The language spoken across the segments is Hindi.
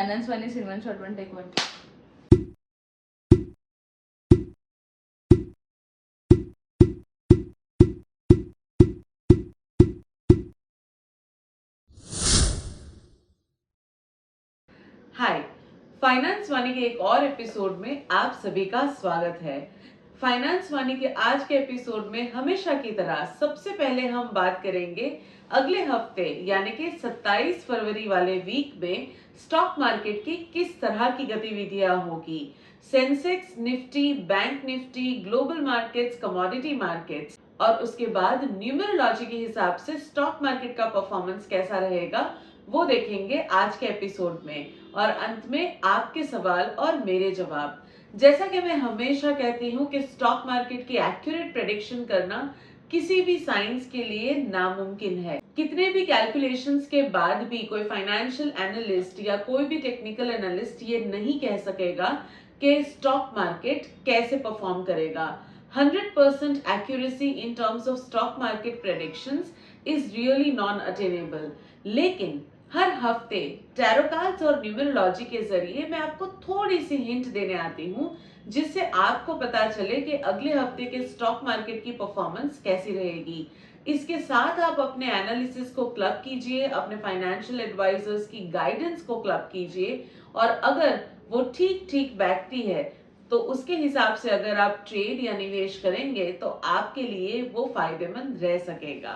Finance Vani cinema shot one take one. Hi, finance Vani के एक और एपिसोड में आप सभी का स्वागत है। फाइनेंस वानी के आज के एपिसोड में हमेशा की तरह सबसे पहले हम बात करेंगे अगले हफ्ते यानी कि 27 फरवरी वाले वीक में स्टॉक मार्केट की किस तरह की गतिविधियां होगी। Sensex, Nifty, bank Nifty, global markets, commodity markets और उसके बाद न्यूमरोलॉजी के हिसाब से स्टॉक मार्केट का परफॉर्मेंस कैसा रहेगा वो देखेंगे आज के एपिसोड में। और अंत में आपके सवाल और मेरे जवाब। जैसा कि मैं हमेशा कहती हूँ कि स्टॉक मार्केट की एक्यूरेट प्रेडिक्शन करना किसी भी साइंस के लिए नामुमकिन है। कितने भी कैलकुलेशंस के बाद भी कोई फाइनेंशियल एनालिस्ट या कोई भी टेक्निकल एनालिस्ट ये नहीं कह सकेगा कि स्टॉक मार्केट कैसे परफॉर्म करेगा। 100% accuracy in terms of stock market predictions is really non-attainable। लेकिन हर हफ्ते टैरो कार्ड्स और न्यूमरोलॉजी के जरिए मैं आपको थोड़ी सी हिंट देने आती हूँ जिससे आपको पता चले कि अगले हफ्ते के स्टॉक मार्केट की परफॉर्मेंस कैसी रहेगी। इसके साथ आप अपने एनालिसिस को क्लब कीजिए, अपने फाइनेंशियल एडवाइजर्स की गाइडेंस को क्लब कीजिए और अगर वो ठीक ठीक बैठती है तो उसके हिसाब से अगर आप ट्रेड या निवेश करेंगे तो आपके लिए वो फायदेमंद रह सकेगा।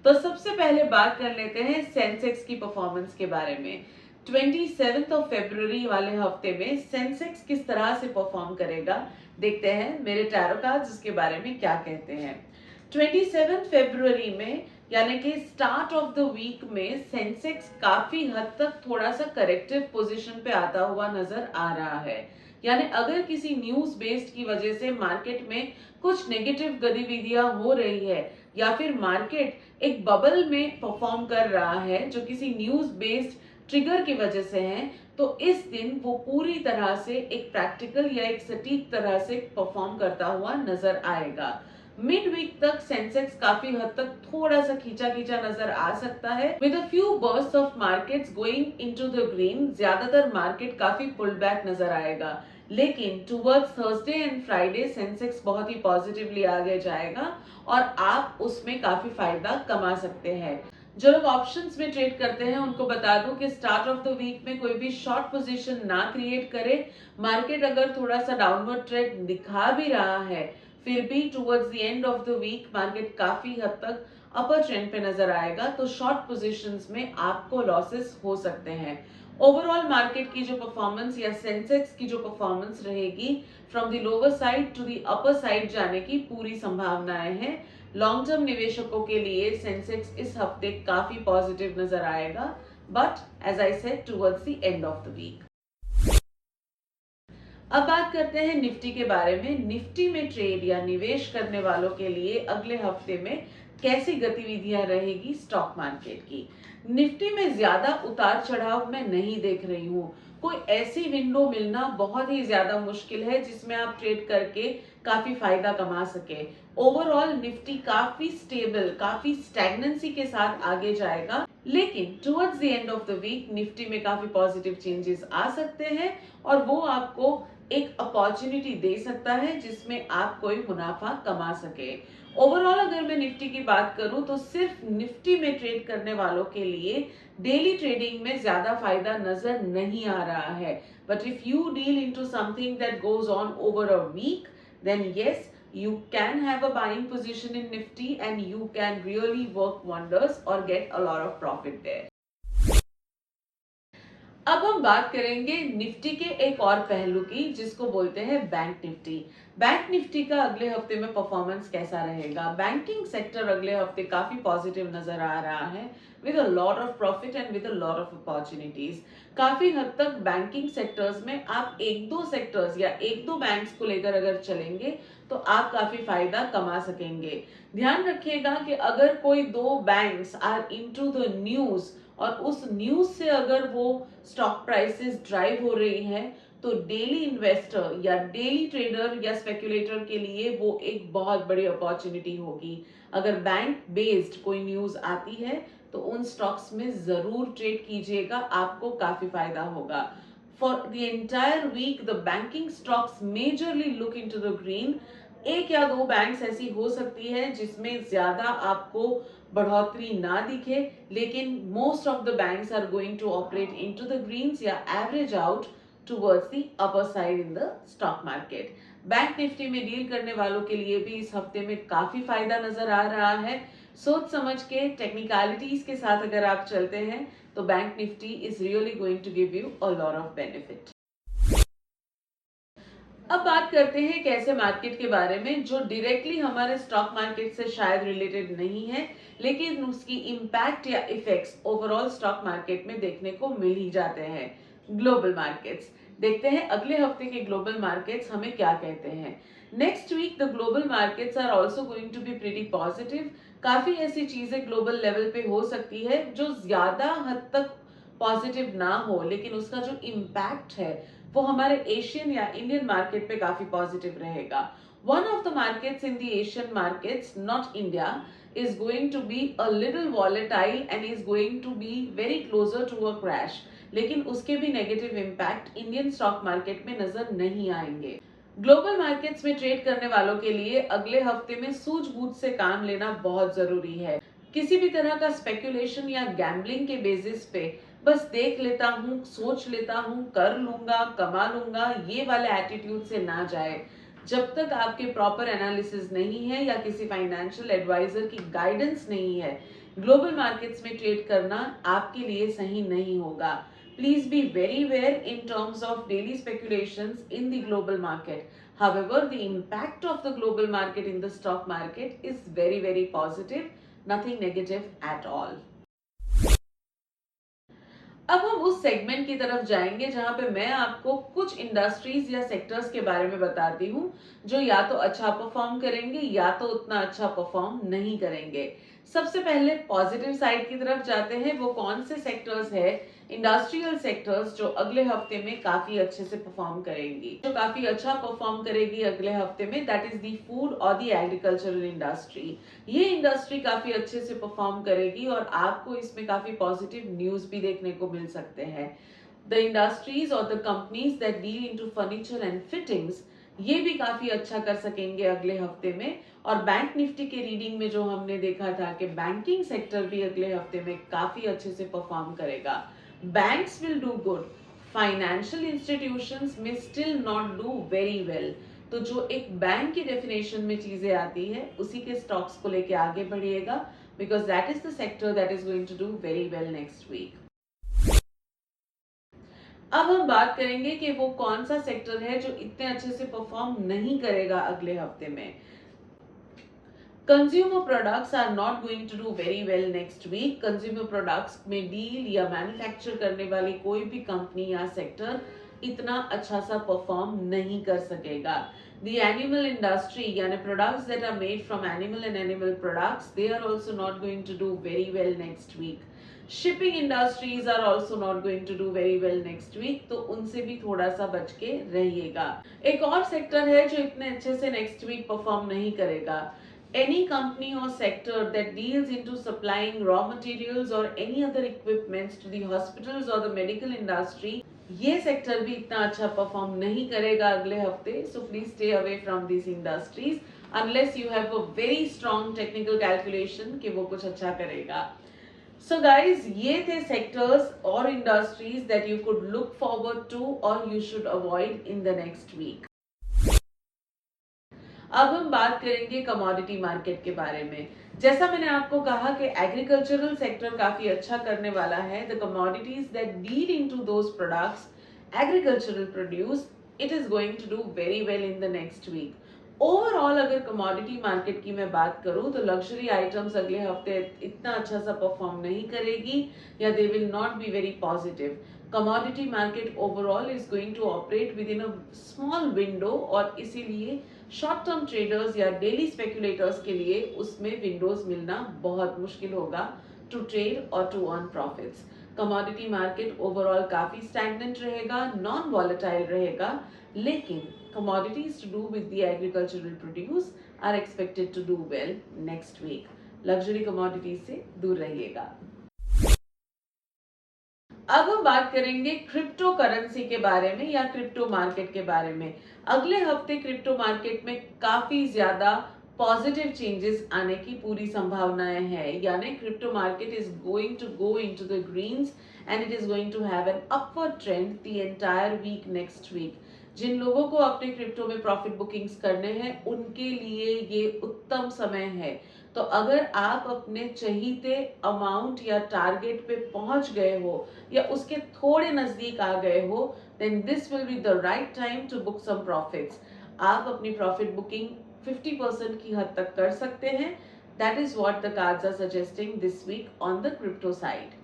तो सबसे पहले बात कर लेते हैं सेंसेक्स की परफॉर्मेंस के बारे में। 27 फरवरी वाले हफ्ते में सेंसेक्स किस तरह से परफॉर्म करेगा देखते हैं मेरे टैरो कार्ड्स इसके बारे में क्या कहते हैं। 27 फरवरी में यानी कि स्टार्ट ऑफ द वीक में सेंसेक्स काफी हद तक थोड़ा सा करेक्टिव पोजीशन पे आता हुआ नजर आ रहा है। यानी अगर किसी न्यूज बेस्ड की वजह से मार्केट में कुछ नेगेटिव गतिविधियां हो रही है या फिर मार्केट एक बबल में परफॉर्म कर रहा है जो किसी न्यूज बेस्ड ट्रिगर की वजह से है, तो इस दिन वो पूरी तरह से एक प्रैक्टिकल या एक सटीक तरह से परफॉर्म करता हुआ नजर आएगा। मिड वीक तक सेंसेक्स काफी हद तक थोड़ा सा खींचा खींचा नजर आ सकता है with a few burst of markets going into the green. ज्यादातर मार्केट काफी पुल बैक नजर आएगा, लेकिन towards Thursday and Friday Sensex बहुत ही पॉजिटिवली आगे जाएगा और आप उसमें काफी फायदा कमा सकते हैं। जो लोग ऑप्शंस में ट्रेड करते हैं उनको बता दूं कि स्टार्ट ऑफ द वीक में कोई भी शॉर्ट पोजीशन ना क्रिएट करे। मार्केट अगर थोड़ा सा डाउनवर्ड ट्रेंड दिखा भी रहा है फिर भी towards the end of the week market काफी हद तक अपर ट्रेंड पे नजर आएगा, तो शॉर्ट पोजीशंस में आपको लॉसेस हो सकते हैं। ओवरऑल मार्केट की जो परफॉर्मेंस या सेंसेक्स की जो परफॉर्मेंस रहेगी from the lower side to the upper side जाने की पूरी संभावनाएं हैं। लॉन्ग टर्म निवेशकों के लिए सेंसेक्स इस हफ्ते काफी पॉजिटिव नजर आएगा, but as I said towards the end of the week. अब बात करते हैं निफ्टी के बारे में। निफ्टी में ट्रेड या निवेश करने वालों के लिए अगले हफ्ते में कैसी गतिविधियां रहेगी स्टॉक मार्केट की। निफ्टी में ज्यादा उतार चढ़ाव मैं नहीं देख रही हूँ। कोई ऐसी विंडो मिलना बहुत ही ज्यादा मुश्किल है जिसमें आप ट्रेड करके काफी फायदा कमा सके। ओवरऑल निफ्टी काफी स्टेबल, काफी स्टैग्नेंसी के साथ आगे जाएगा, लेकिन towards the end of the week Nifty में काफी पॉजिटिव चेंजेस आ सकते हैं और वो आपको एक अपॉर्चुनिटी दे सकता है जिसमें आप कोई मुनाफा कमा सके। ओवरऑल अगर मैं निफ्टी की बात करूं तो सिर्फ निफ्टी में ट्रेड करने वालों के लिए डेली ट्रेडिंग में ज्यादा फायदा नजर नहीं आ रहा है, but if you deal into something that goes on over a week then yes, you can have a buying position in Nifty and you can really work wonders or get a lot of profit there। अब हम बात करेंगे निफ्टी के एक और पहलू की जिसको बोलते हैं बैंक निफ्टी। बैंक निफ्टी का अगले हफ्ते में परफॉर्मेंस कैसा रहेगा। बैंकिंग सेक्टर अगले हफ्ते काफी पॉजिटिव नजर आ रहा है with a lot of profit and with a lot of opportunities. काफी हद तक बैंकिंग सेक्टर्स में आप एक दो सेक्टर्स या एक दो बैंक्स को लेकर अगर चलेंगे तो आप काफी फायदा कमा सकेंगे। ध्यान रखिएगा कि अगर कोई दो banks are into the news और उस न्यूज से अगर वो स्टॉक प्राइसेस ड्राइव हो रही है तो डेली इन्वेस्टर या डेली ट्रेडर या स्पेकुलेटर के लिए वो एक बहुत बड़ी अपॉर्चुनिटी होगी। अगर बैंक बेस्ड कोई न्यूज आती है तो उन स्टॉक्स में जरूर ट्रेड कीजिएगा, आपको काफी फायदा होगा। For the entire week the banking stocks majorly look into the green. एक या दो बैंक्स ऐसी हो सकती है जिसमें ज्यादा आपको बढ़ोतरी ना दिखे, लेकिन most of the banks are going to operate into the greens या average out towards the upper side in the stock market. Bank Nifty में डील करने वालों के लिए भी इस हफ्ते में काफी फायदा नजर आ रहा है। सोच समझ के टेक्निकलिटीज के साथ अगर आप चलते हैं तो bank Nifty is really going to give you a lot of benefit. अब बात करते हैं एक ऐसे मार्केट के बारे में जो डायरेक्टली हमारे स्टॉक मार्केट से शायद रिलेटेड नहीं है, लेकिन उसकी इम्पैक्ट या इफेक्ट्स ओवरऑल स्टॉक मार्केट में देखने को मिल ही जाते हैं। ग्लोबल मार्केट्स देखते हैं अगले हफ्ते के ग्लोबल मार्केट्स हमें क्या कहते हैं। Next week the global markets are also going to be pretty positive. काफी ऐसी चीजें ग्लोबल लेवल पे हो सकती है जो ज्यादा हद तक पॉजिटिव ना हो, लेकिन उसका जो इम्पैक्ट है वो हमारे एशियन या इंडियन मार्केट पे काफी पॉजिटिव रहेगा। One of the markets in the Asian markets, not India, is going to be a little volatile and is going to be very closer to a crash, लेकिन उसके भी negative impact Indian stock market में नजर नहीं आएंगे। ग्लोबल मार्केट्स में ट्रेड करने वालों के लिए अगले हफ्ते में सूझबूझ से काम लेना बहुत जरूरी है। किसी भी तरह का स्पेकुलेशन या गैम्बलिंग के बेसिस पे बस देख लेता हूँ, सोच लेता हूँ, कर लूंगा, कमा लूंगा, ये वाले एटीट्यूड से ना जाए। जब तक आपके प्रॉपर एनालिसिस नहीं है या किसी फाइनेंशियल एडवाइजर की गाइडेंस नहीं है, ग्लोबल मार्केट्स में ट्रेड करना आपके लिए सही नहीं होगा। Please be very wary in terms of daily speculations in the global market. However, the impact of the global market in the stock market is very, very positive, nothing negative at all. अब हम उस सेगमेंट की तरफ जाएंगे जहां पे मैं आपको कुछ इंडस्ट्रीज या सेक्टर्स के बारे में बताती हूँ जो या तो अच्छा परफॉर्म करेंगे या तो उतना अच्छा परफॉर्म नहीं करेंगे। सबसे पहले पॉजिटिव साइड की तरफ जाते हैं। वो कौन से सेक्टर्स है? इंडस्ट्रियल सेक्टर्स जो अगले हफ्ते में काफी अच्छे से परफॉर्म करेंगी। जो काफी अच्छा परफॉर्म करेगी अगले हफ्ते में, दैट इज द फूड और द एग्रीकल्चरल इंडस्ट्री। ये इंडस्ट्री काफी अच्छे से परफॉर्म करेगी और आपको इसमें काफी पॉजिटिव न्यूज भी देखने को मिल सकते हैं। द इंडस्ट्रीज और the companies that deal into furniture and fittings, ये भी काफी अच्छा कर सकेंगे अगले हफ्ते में। और बैंक निफ्टी के रीडिंग में जो हमने देखा था कि बैंकिंग सेक्टर भी अगले हफ्ते में काफी अच्छे से परफॉर्म करेगा। Banks will do good, financial institutions may still not do very well. तो जो एक बैंक की डेफिनेशन में चीजें आती है उसी के स्टॉक्स को लेके आगे बढ़िएगा, because that is the sector that is going to do very well next week. अब हम बात करेंगे कि वो कौन सा सेक्टर है जो इतने अच्छे से परफॉर्म नहीं करेगा अगले हफ्ते में। Consumer products are not going to do very well next week. Consumer products में डील या मैन्युफैक्चर करने वाली कोई भी कंपनी या सेक्टर इतना अच्छा सा परफॉर्म नहीं कर सकेगा। The animal industry, यानी products that are made from animal and animal products, they are also not going to do very well next week. Shipping industries are also not going to do very well next week, तो उनसे भी थोड़ा सा बच के रहिएगा। एक और सेक्टर है जो इतने अच्छे से नेक्स्ट वीक परफॉर्म नहीं करेगा। Any company or sector that deals into supplying raw materials or any other equipments to the hospitals or the medical industry, ये सेक्टर भी इतना अच्छा परफॉर्म नहीं करेगा अगले हफ्ते। So please stay away from this industries unless you have a very strong technical calculation कि वो कुछ अच्छा करेगा। सो गाइज, ये थे सेक्टर्स और industries that you could look forward to और you should avoid in the next week. अब हम बात करेंगे कमोडिटी मार्केट के बारे में। जैसा मैंने आपको कहा कि एग्रीकल्चरल सेक्टर काफी अच्छा करने वाला है। The commodities that deal into those products agricultural produce, it is going to do very well in the next week. Overall अगर कमोडिटी मार्केट की मैं बात करूं तो लग्जरी आइटम्स अगले हफ्ते इतना अच्छा सा परफॉर्म नहीं करेगी या they will not be very positive. Commodity market overall is going to operate within a small window और इसीलिए शॉर्ट टर्म ट्रेडर्स या डेली स्पेकुलेटर्स के लिए उसमें विंडोज मिलना बहुत मुश्किल होगा टू ट्रेड और to earn profits. Commodity market overall काफी स्टैग्नेंट रहेगा, नॉन वॉलेटाइल रहेगा, लेकिन commodities to do with the agricultural produce are expected to do well next week. Luxury commodities से दूर रहिएगा। अब हम बात करेंगे क्रिप्टो करेंसी के बारे में या क्रिप्टो मार्केट के बारे में। अगले हफ्ते क्रिप्टो मार्केट में काफी ज्यादा पॉजिटिव चेंजेस आने की पूरी संभावनाएं हैं, यानी crypto market is going to go into the greens and it is going to have an upward trend the entire week next week. जिन लोगों को अपने क्रिप्टो में प्रॉफिट बुकिंग्स करने हैं उनके लिए ये उत्तम समय है। तो अगर आप अपने चाहिए अमाउंट या टारगेट पे पहुंच गए हो या उसके थोड़े नजदीक आ गए हो, then this will be the right time to book some profits. आप अपनी प्रॉफिट बुकिंग 50% की हद तक कर सकते हैं। That is what the cards are suggesting this week on the crypto side.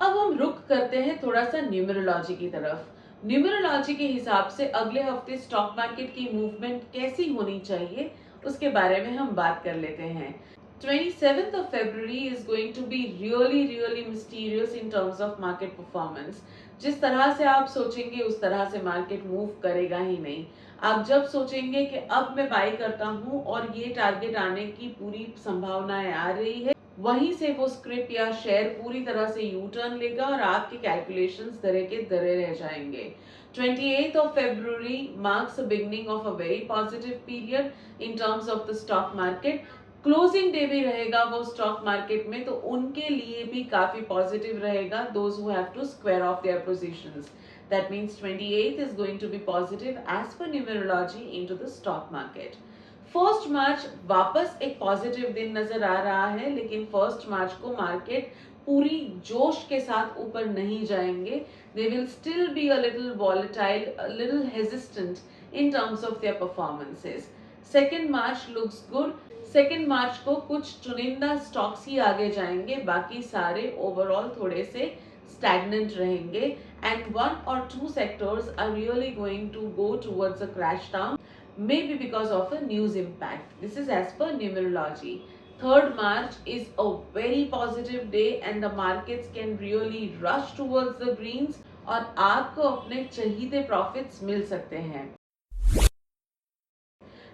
अब हम रुक करते हैं थोड़ा सा न्यूमरोलॉजी की तरफ। न्यूमरोलॉजी के हिसाब से अगले हफ्ते स्टॉक मार्केट की मूवमेंट कैसी होनी चाहिए उसके बारे में हम बात कर लेते हैं। 27th of February is going to be really mysterious in terms of market performance. जिस तरह से आप सोचेंगे उस तरह से मार्केट मूव करेगा ही नहीं। आप जब सोचेंगे कि अब मैं बाई करता हूं और ये टारगेट आने की पूरी संभावनाएं आ रही है, वहीं से वो स्क्रिप्ट या शेयर पूरी तरह से यू टर्न लेगा और आपके कैलकुलेशंस दरे के दरे रह जाएंगे। 28th of February marks the beginning of a very positive period in terms of the stock market. Closing day भी रहेगा वो स्टॉक मार्केट में, तो उनके लिए भी काफी पॉजिटिव रहेगा। Those who have to square off their positions, that means 28th is going to be positive as per numerology into the stock market. 1st मार्च वापस एक पॉजिटिव दिन नजर आ रहा है, लेकिन 1st मार्च को मार्केट पूरी जोश के साथ ऊपर नहीं जाएंगे। They will still be a little volatile, a little hesitant in terms of their performances. 2nd March looks good. 2nd मार्च को कुछ चुनिंदा स्टॉक्स ही आगे जाएंगे, बाकी सारे ओवरऑल थोड़े से स्टैग्नेंट रहेंगे and 1 or 2 sectors are really going to go towards a crash down, maybe because of a news impact. This is as per numerology. 3rd March is a very positive day and the markets can really rush towards the greens और आपको अपने चाहिए प्रॉफिट्स मिल सकते हैं।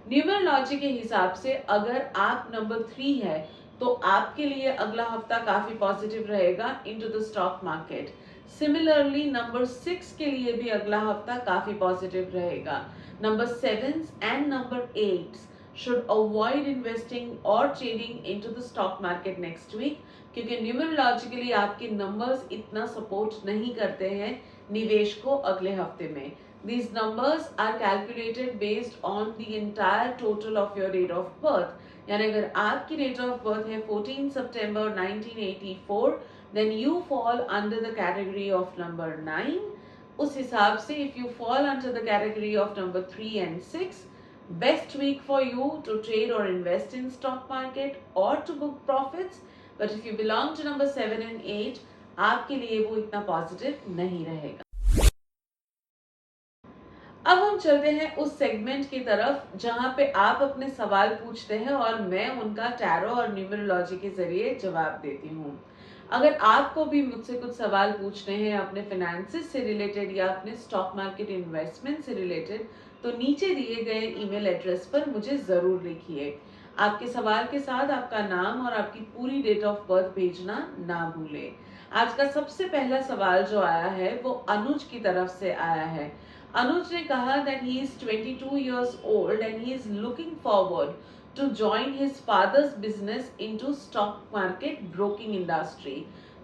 न्यूमरोलॉजी के हिसाब से अगर आप नंबर 3 है तो आपके लिए अगला हफ्ता काफी पॉजिटिव रहेगा into the stock market. Similarly number 6 के लिए भी अगला हफ्ता काफी पॉजिटिव रहेगा। Number 7 and number 8 should avoid investing or trading into the stock market next week, क्योंकि न्यूमरोलॉजिकली आपके नंबर्स इतना सपोर्ट नहीं करते हैं निवेश को अगले हफ्ते में। These numbers are calculated based on the entire total of your date of birth. यानी अगर आपकी date of birth है 14 September 1984, then you fall under the category of number 9. उस हिसाब से if you fall under the category of number 3 and 6, best week for you to trade or invest in stock market or to book profits. But if you belong to number 7 and 8, आपके लिए वो इतना पॉजिटिव नहीं रहेगा। अब हम चलते हैं उस सेगमेंट की तरफ जहां पे आप अपने सवाल पूछते हैं और मैं उनका टैरो और न्यूमरोलॉजी के जरिए जवाब देती हूँ। अगर आपको भी मुझसे कुछ सवाल पूछने हैं अपने फाइनेंसेस से रिलेटेड या अपने स्टॉक मार्केट इन्वेस्टमेंट से रिलेटेड, तो नीचे दिए गए ईमेल एड्रेस पर मुझे जरूर लिखिए। आपके सवाल के साथ आपका नाम और आपकी पूरी डेट ऑफ बर्थ भेजना ना भूलें। आज का सबसे पहला सवाल जो आया है वो अनुज की तरफ से आया है। अनुज ने कहा that he is 22 years old and he is looking forward to join his father's business into stock market broking industry.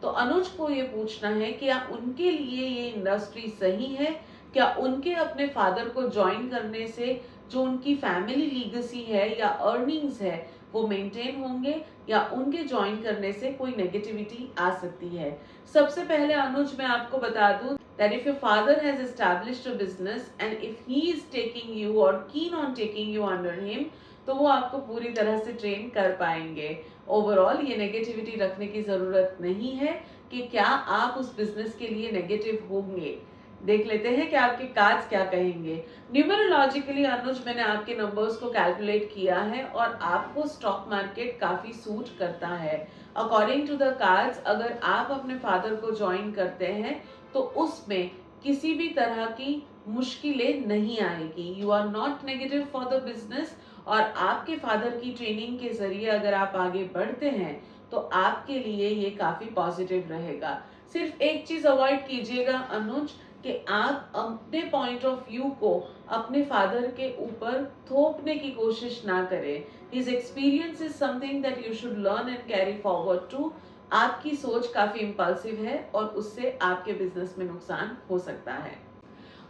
तो अनुज को ये पूछना है कि क्या उनके लिए ये इंडस्ट्री सही है, क्या उनके अपने फादर को ज्वाइन करने से जो उनकी फैमिली लीगेसी है या अर्निंग्स है वो मेंटेन होंगे या उनके ज्वाइन करने से कोई नेगेटिविटी आ सकती है। सबसे पहले अनुज मैं आपको बता दूं that if your father has established a business and if he is taking you or keen on taking you under him, तो वो आपको पूरी तरह से ट्रेन कर पाएंगे। ओवरऑल ये नेगेटिविटी रखने की जरूरत नहीं है कि क्या आप उस बिजनेस के लिए नेगेटिव होंगे। देख लेते हैं कि आपके कार्ड्स क्या कहेंगे। न्यूमरोलॉजिकली अनुज मैंने आपके नंबर्स को कैलकुलेट किया है और आपको स्टॉक मार्केट काफी सूट करता है। अकॉर्डिंग टू द कार्ड्स अगर आप अपने फादर को ज्वाइन करते हैं तो उसमें किसी भी तरह की मुश्किलें नहीं आएगी। You are not negative for the business और आपके फादर की ट्रेनिंग के जरिए अगर आप आगे बढ़ते हैं तो आपके लिए ये काफी पॉजिटिव रहेगा। सिर्फ एक चीज अवॉइड कीजिएगा अनुज, कि आप अपने पॉइंट ऑफ व्यू को अपने फादर के ऊपर थोपने की कोशिश ना करें। His experience is something that you should learn and carry forward too. आपकी सोच काफी इम्पल्सिव है और उससे आपके बिजनेस में नुकसान हो सकता है।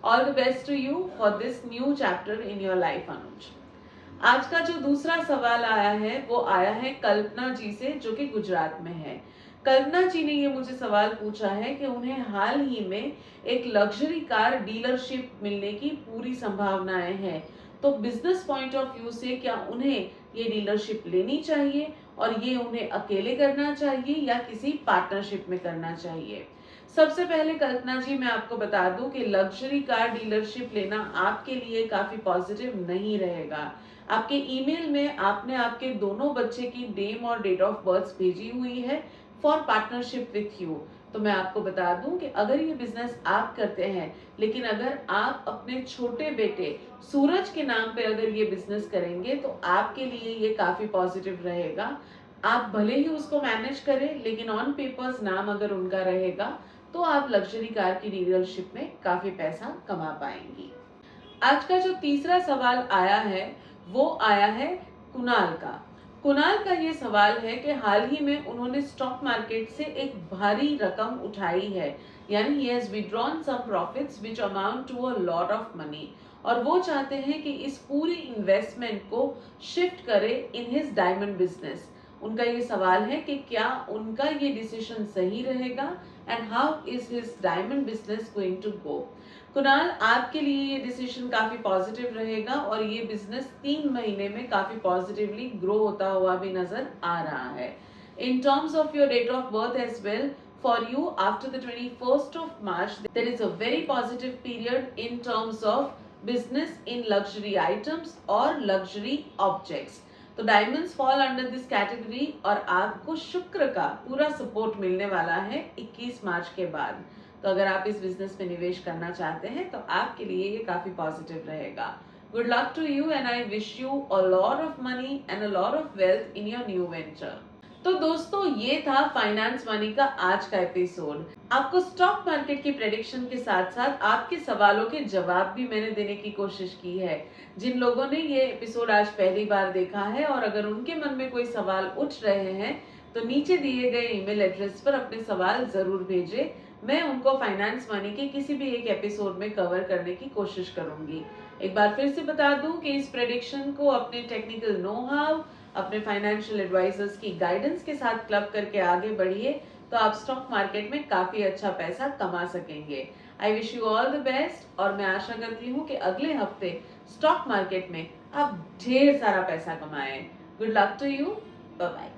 All the best to you for this new chapter in your life Anuj. आज का जो दूसरा सवाल आया है वो आया है कल्पना जी से, जो कि गुजरात में है। कल्पना जी ने ये मुझे सवाल पूछा है कि उन्हें हाल ही में एक लग्जरी कार डीलरशिप मिलने की पूरी संभावनाएं हैं, तो बिजनेस पॉइंट ऑफ व्यू से क्या उन्हें ये डीलरशिप लेनी चाहिए और ये उन्हें अकेले करना चाहिए या किसी पार्टनरशिप में करना चाहिए। सबसे पहले कल्पना जी मैं आपको बता दूं कि लग्जरी कार डीलरशिप लेना आपके लिए काफी पॉजिटिव नहीं रहेगा। आपके ईमेल में आपने आपके दोनों बच्चे की नेम और डेट ऑफ बर्थ भेजी हुई है फॉर पार्टनरशिप विथ यू। तो मैं आपको बता दूं कि अगर ये बिजनेस आप करते हैं, लेकिन अगर आप अपने छोटे बेटे सूरज के नाम पे अगर ये बिजनेस करेंगे तो आपके लिए ये काफी पॉजिटिव रहेगा। आप भले ही उसको मैनेज करें, लेकिन ऑन पेपर्स नाम अगर उनका रहेगा तो आप लग्जरी कार की डीलरशिप में काफी पैसा कमा पाएंगी। आज का जो तीसरा सवाल आया है वो आया है कुणाल का। कुणाल का ये सवाल है कि हाल ही में उन्होंने स्टॉक मार्केट से एक भारी रकम उठाई है, यानी he has withdrawn some profits which amount to a lot of money, और वो चाहते हैं कि इस पूरी इन्वेस्टमेंट को शिफ्ट करें इन हिज डायमंड बिजनेस। उनका ये सवाल है कि क्या उनका ये डिसीजन सही रहेगा and how is his diamond business going to go. Kunal, आपके लिए ये डिसीजन काफी पॉजिटिव रहेगा और ये बिजनेस 3 महीने में काफी पॉजिटिवली ग्रो होता हुआ भी नजर आ रहा है। In terms of your date of birth as well, for you after the 21st of March there is a very positive period in terms of business in luxury items or luxury objects। तो diamonds fall under this category और आपको शुक्र का पूरा सपोर्ट मिलने वाला है 21 मार्च के बाद। तो अगर आप इस बिजनेस में निवेश करना चाहते हैं तो आपके लिए ये काफी पॉजिटिव रहेगा। Good luck to you and I wish you a lot of money and a lot of wealth in your new venture. तो दोस्तों, ये था फाइनेंस मनी का आज का एपिसोड। आपको स्टॉक मार्केट की प्रेडिक्शन के साथ साथ आपके सवालों के जवाब भी मैंने देने की कोशिश की है। जिन लोगों ने ये एपिसोड आज पहली बार देखा है और अगर उनके मन में कोई सवाल उठ रहे हैं तो नीचे दिए गए ईमेल एड्रेस पर अपने सवाल जरूर भेजें। मैं उनको फाइनेंस मनी के किसी भी एक एपिसोड में कवर करने की कोशिश करूंगी। एक बार फिर से बता दूं कि इस प्रेडिक्शन को अपने टेक्निकल नो हाउ, अपने फाइनेंशियल एडवाइजर्स की गाइडेंस के साथ क्लब करके आगे बढ़िए तो आप स्टॉक मार्केट में काफी अच्छा पैसा कमा सकेंगे। आई wish you all the best और मैं आशा करती हूँ कि अगले हफ्ते स्टॉक मार्केट में आप ढेर सारा पैसा कमाएं। Good luck to you, bye bye.